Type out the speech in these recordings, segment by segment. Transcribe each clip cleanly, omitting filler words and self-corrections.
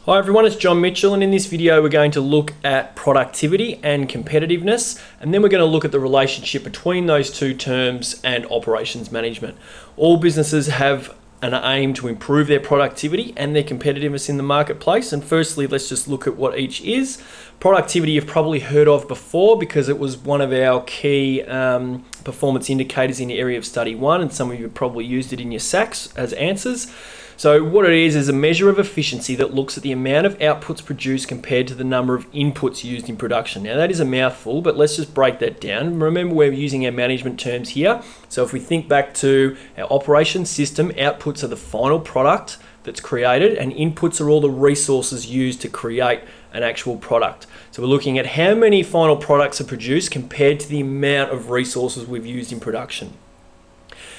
Hi everyone, it's John Mitchell, and in this video we're going to look at productivity and competitiveness, and then we're going to look at the relationship between those two terms and operations management. All businesses have an aim to improve their productivity and their competitiveness in the marketplace, and firstly let's just look at what each is. Productivity you've probably heard of before because it was one of our key performance indicators in the area of study 1, and some of you have probably used it in your SACs as answers. So what it is a measure of efficiency that looks at the amount of outputs produced compared to the number of inputs used in production. Now that is a mouthful, but let's just break that down. Remember, we're using our management terms here. So if we think back to our operations system, outputs are the final product that's created, and inputs are all the resources used to create an actual product. So we're looking at how many final products are produced compared to the amount of resources we've used in production.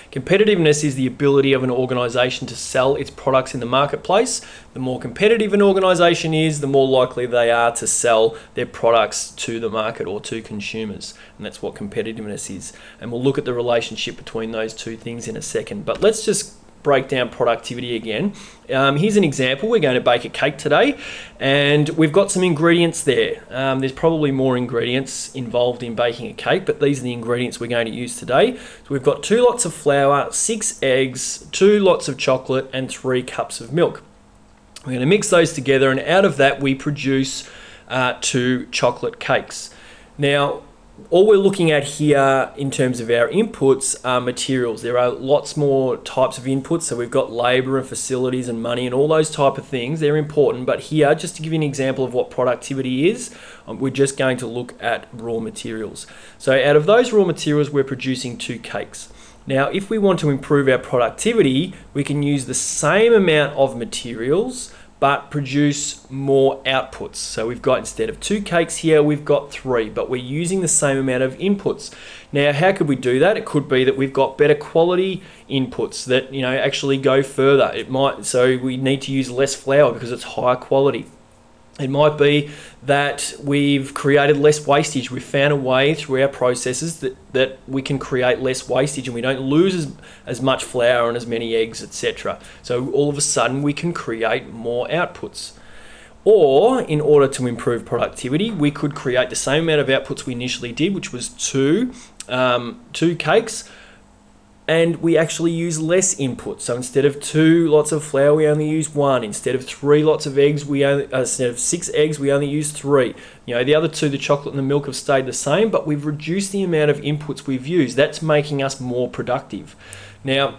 Competitiveness is the ability of an organization to sell its products in the marketplace. The more competitive an organization is, the more likely they are to sell their products to the market or to consumers. And that's what competitiveness is. And we'll look at the relationship between those two things in a second. But let's just break down productivity again. Here's an example. We're going to bake a cake today, and we've got some ingredients there. There's probably more ingredients involved in baking a cake, but these are the ingredients we're going to use today. So we've got 2 lots of flour, 6 eggs, 2 lots of chocolate, and 3 cups of milk. We're going to mix those together, and out of that we produce 2 chocolate cakes. Now, all we're looking at here in terms of our inputs are materials. There are lots more types of inputs. So we've got labor and facilities and money and all those type of things. They're important. But here, just to give you an example of what productivity is, we're just going to look at raw materials. So out of those raw materials, we're producing 2 cakes. Now, if we want to improve our productivity, we can use the same amount of materials but produce more outputs. So we've got, instead of 2 cakes here, we've got 3, but we're using the same amount of inputs. Now, how could we do that? It could be that we've got better quality inputs that actually go further. So we need to use less flour because it's higher quality. It might be that we've created less wastage. We've found a way through our processes that we can create less wastage and we don't lose as much flour and as many eggs, etc. So all of a sudden we can create more outputs. Or in order to improve productivity, we could create the same amount of outputs we initially did, which was 2 cakes, and we actually use less input. So instead of 2 lots of flour, we only use 1. Instead of 3 lots of eggs, instead of 6 eggs, we only use 3. The other 2, the chocolate and the milk, have stayed the same, but we've reduced the amount of inputs we've used. That's making us more productive. Now,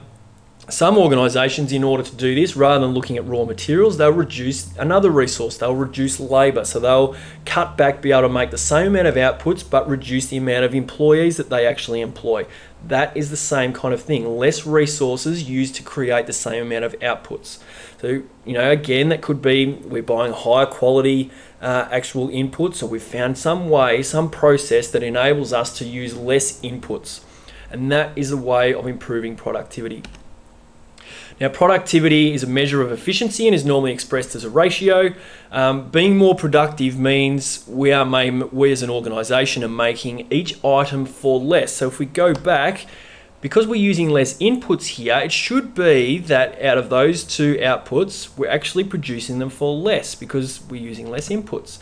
some organisations, in order to do this, rather than looking at raw materials, they'll reduce another resource. They'll reduce labour. So they'll cut back, be able to make the same amount of outputs, but reduce the amount of employees that they actually employ. That is the same kind of thing. Less resources used to create the same amount of outputs. So, again, that could be we're buying higher quality actual inputs, or we've found some way, some process that enables us to use less inputs. And that is a way of improving productivity. Now, productivity is a measure of efficiency and is normally expressed as a ratio. Being more productive means we as an organisation are making each item for less. So if we go back, because we're using less inputs here, it should be that out of those 2 outputs, we're actually producing them for less because we're using less inputs.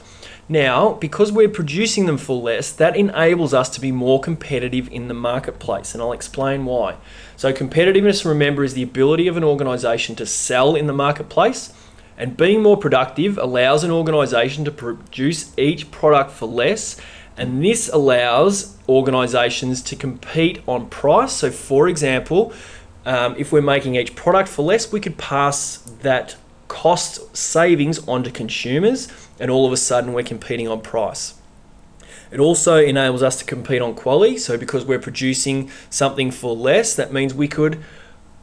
Now, because we're producing them for less, that enables us to be more competitive in the marketplace, and I'll explain why. So competitiveness, remember, is the ability of an organisation to sell in the marketplace, and being more productive allows an organisation to produce each product for less, and this allows organisations to compete on price. So for example, if we're making each product for less, we could pass that cost savings onto consumers, and all of a sudden we're competing on price. It also enables us to compete on quality. So because we're producing something for less, that means we could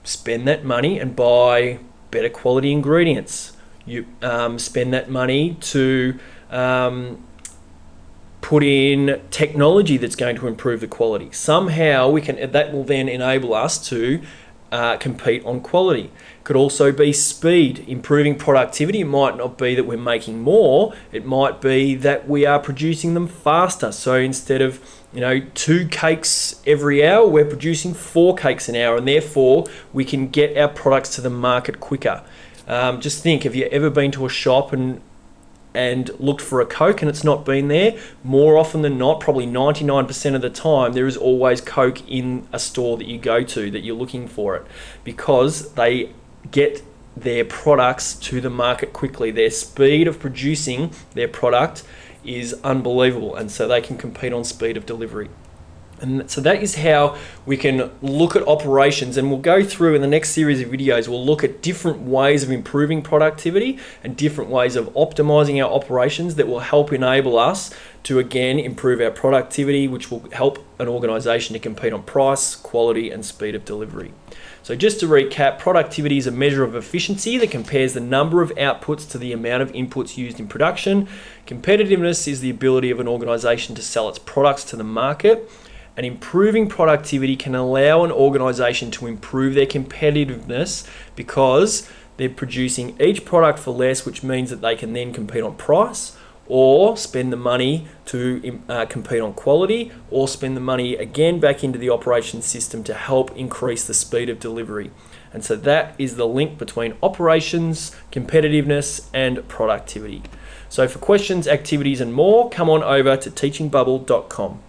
spend that money and buy better quality ingredients. You spend that money to put in technology that's going to improve the quality. Somehow that will then enable us to compete on quality. Could also be speed, improving productivity. It might not be that we're making more, it might be that we are producing them faster. So instead of 2 cakes every hour, we're producing 4 cakes an hour, and therefore we can get our products to the market quicker. Just think, have you ever been to a shop and looked for a Coke and it's not been there? More often than not, probably 99% of the time, there is always Coke in a store that you go to that you're looking for it, because they get their products to the market quickly. Their speed of producing their product is unbelievable, and so they can compete on speed of delivery. And so that is how we can look at operations, and we'll go through in the next series of videos, we'll look at different ways of improving productivity and different ways of optimizing our operations that will help enable us to again improve our productivity, which will help an organization to compete on price, quality, and speed of delivery. So just to recap, productivity is a measure of efficiency that compares the number of outputs to the amount of inputs used in production. Competitiveness is the ability of an organization to sell its products to the market. And improving productivity can allow an organization to improve their competitiveness because they're producing each product for less, which means that they can then compete on price, or spend the money to compete on quality, or spend the money again back into the operations system to help increase the speed of delivery. And so that is the link between operations, competitiveness, and productivity. So for questions, activities, and more, come on over to teachingbubble.com.